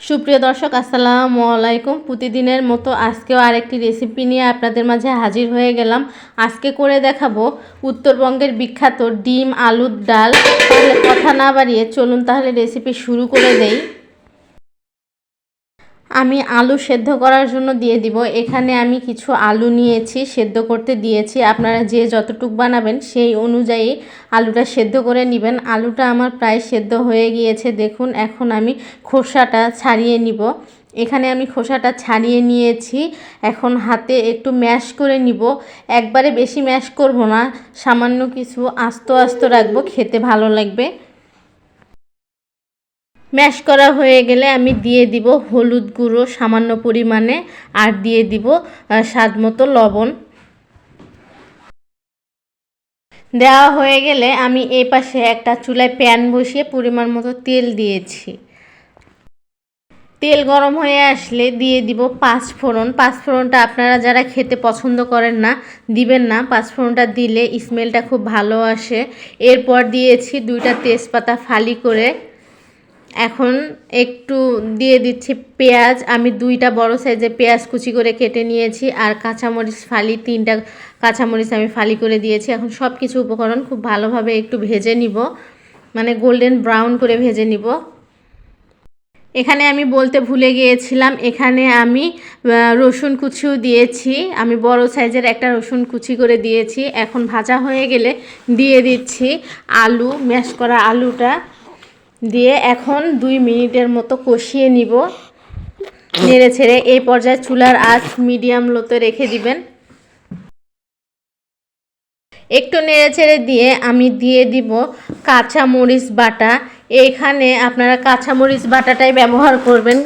সুপ্রিয় দর্শক আসসালামু আলাইকুম। প্রতিদিনের মতো আজকেও আরেকটি রেসিপি নিয়ে আপনাদের মাঝে হাজির হয়ে গেলাম। আজকে করে দেখাবো উত্তরবঙ্গের বিখ্যাত ডিম আলুর ডাল। তাহলে কথা না বাড়িয়ে চলুন তাহলে রেসিপি শুরু করে দেই। আমি আলু সেদ্ধ করার জন্য দিয়ে দিব। এখানে আমি কিছু আলু নিয়েছি, সেদ্ধ করতে দিয়েছি। আপনারা যে যতটুকু বানাবেন সেই অনুযায়ী আলুটা সেদ্ধ করে নেবেন। আলুটা আমার প্রায় সেদ্ধ হয়ে গিয়েছে দেখুন। এখন আমি খোসাটা ছাড়িয়ে নিব। এখানে আমি খোসাটা ছাড়িয়ে নিয়েছি। এখন হাতে একটু ম্যাশ করে নিব। একবারে বেশি ম্যাশ করব না, সামান্য কিছু আস্ত আস্ত রাখবো, খেতে ভালো লাগবে। ম্যাশ করা হয়ে গেলে আমি দিয়ে দিব হলুদ গুঁড়ো সামান্য পরিমাণে, আর দিয়ে দিব স্বাদ মতো লবণ। দেওয়া হয়ে গেলে আমি এই পাশে একটা চুলায় প্যান বসিয়ে পরিমাণ মতো তেল দিয়েছি। তেল গরম হয়ে আসলে দিয়ে দিব পাঁচফোড়ন। পাঁচফোড়নটা আপনারা যারা খেতে পছন্দ করেন না দিবেন না, পাঁচফোড়নটা দিলে স্মেলটা খুব ভালো আসে। এরপর দিয়েছি 2টা তেজপাতা ফালি করে। এখন একটু দিয়ে দিচ্ছি পেঁয়াজ। আমি 2টা বড় সাইজের পেঁয়াজ কুচি করে কেটে নিয়েছি, আর কাঁচামরিচ ফালি 3টা কাঁচামরিচ আমি ফালি করে দিয়েছি। এখন সব কিছু উপকরণ খুব ভালোভাবে একটু ভেজে নিব, মানে গোল্ডেন ব্রাউন করে ভেজে নিব। এখানে আমি বলতে ভুলে গিয়েছিলাম, এখানে আমি রসুন কুচিও দিয়েছি। আমি বড় সাইজের একটা রসুন কুচি করে দিয়েছি। এখন ভাজা হয়ে গেলে দিয়ে দিচ্ছি আলু, ম্যাশ করা আলুটা দিয়ে এখন 2 মিনিটের মতো কষিয়ে নিব নেড়ে ছেড়ে। এই পর্যায়ে চুলার আঁচ মিডিয়াম লোতে রেখে দিবেন। একটু নেড়ে ছেড়ে দিয়ে আমি দিয়ে দিব কাঁচা মরিচ বাটা। এইখানে আপনারা কাঁচা মরিচ বাটাটাই ব্যবহার করবেন,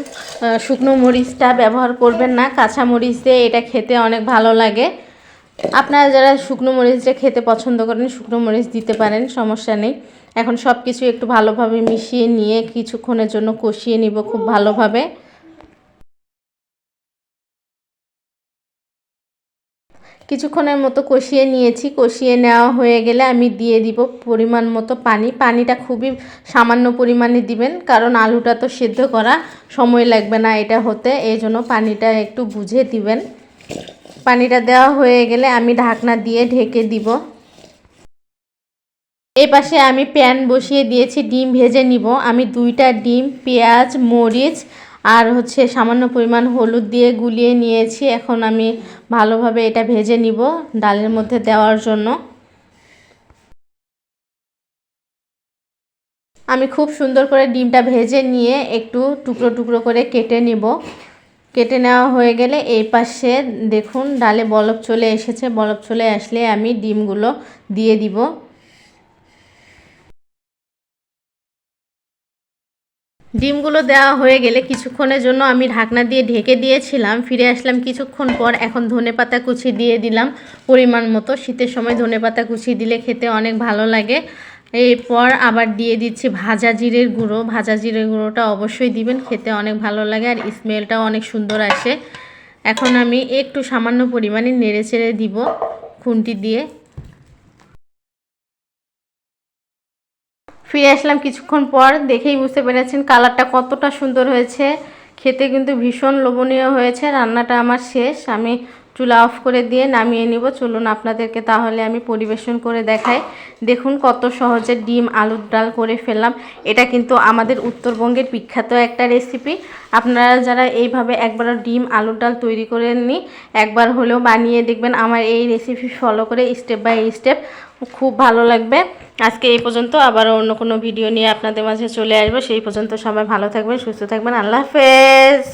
শুকনো মরিচটা ব্যবহার করবেন না। কাঁচা মরিচ দিয়ে এটা খেতে অনেক ভালো লাগে। আপনারা যারা শুকনো মরিচটা খেতে পছন্দ করেন শুকনো মরিচ দিতে পারেন, সমস্যা নেই। এখন সব কিছু একটু ভালোভাবে মিশিয়ে নিয়ে কিছুক্ষণের জন্য কষিয়ে নিব খুব ভালোভাবে। কিছুক্ষণের মতো কষিয়ে নিয়েছি। কষিয়ে নেওয়া হয়ে গেলে আমি দিয়ে দিব পরিমাণ মতো পানি। পানিটা খুবই সামান্য পরিমাণে দিবেন, কারণ আলুটা তো সেদ্ধ করা, সময় লাগবে না এটা হতে, এই জন্য পানিটা একটু বুঝে দিবেন। পানিটা দেওয়া হয়ে গেলে আমি ঢাকনা দিয়ে ঢেকে দিব। এই পাশে আমি প্যান বসিয়ে দিয়েছি, ডিম ভেজে নিব। আমি 2টা ডিম, পেঁয়াজ, মরিচ আর সামান্য পরিমাণ হলুদ দিয়ে গুলিয়ে নিয়েছি। এখন আমি ভালোভাবে এটা ভেজে নিব ডালের মধ্যে দেওয়ার জন্য। আমি খুব সুন্দর করে ডিমটা ভেজে নিয়ে একটু টুকরো টুকরো করে কেটে নিব। কেটে নেওয়া হয়ে গেলে এই পাশে দেখুন ডালে বলক চলে এসেছে। বলক চলে আসলে আমি ডিমগুলো দিয়ে দিব। ডিমগুলো দেওয়া হয়ে গেলে কিছুক্ষণের জন্য আমি ঢাকনা দিয়ে ঢেকে দিয়েছিলাম। ফিরে আসলাম কিছুক্ষণ পর। এখন ধনেপাতা কুচি দিয়ে দিলাম পরিমাণ মতো। শীতের সময় ধনেপাতা কুচি দিলে খেতে অনেক ভালো লাগে। এরপর আবার দিয়ে দিচ্ছি ভাজা জিরের গুঁড়ো। ভাজা জিরের গুঁড়োটা অবশ্যই দিবেন, খেতে অনেক ভালো লাগে আর স্মেলটাও অনেক সুন্দর আসে। এখন আমি একটু সামান্য পরিমাণে নেড়ে চেড়ে দিব খুন্তি দিয়ে। ফিরে আসলাম কিছুক্ষণ পর। দেখেই বুঝতে পেরেছেন কালারটা কতটা সুন্দর হয়েছে। খেতে কিন্তু ভীষণ লোভনীয় হয়েছে। রান্নাটা আমার শেষ, আমি চুলা অফ করে দিয়ে নামিয়ে নিব। চলুন আপনাদেরকে তাহলে আমি পরিবেশন করে দেখাই। দেখুন কত সহজে ডিম আলুর ডাল করে ফেললাম। এটা কিন্তু আমাদের উত্তরবঙ্গের বিখ্যাত একটা রেসিপি। আপনারা যারা এইভাবে একবার ডিম আলুর ডাল তৈরি করেননি, একবার হলেও বানিয়ে দেখবেন আমার এই রেসিপি ফলো করে স্টেপ বাই স্টেপ। খুব ভালো লাগবে। আজকে এই পর্যন্ত, আবার অন্য কোনো ভিডিও নিয়ে আপনাদের মাঝে চলে আসবো। সেই পর্যন্ত সবাই ভালো থাকবেন, সুস্থ থাকবেন। আল্লাহ হাফেজ।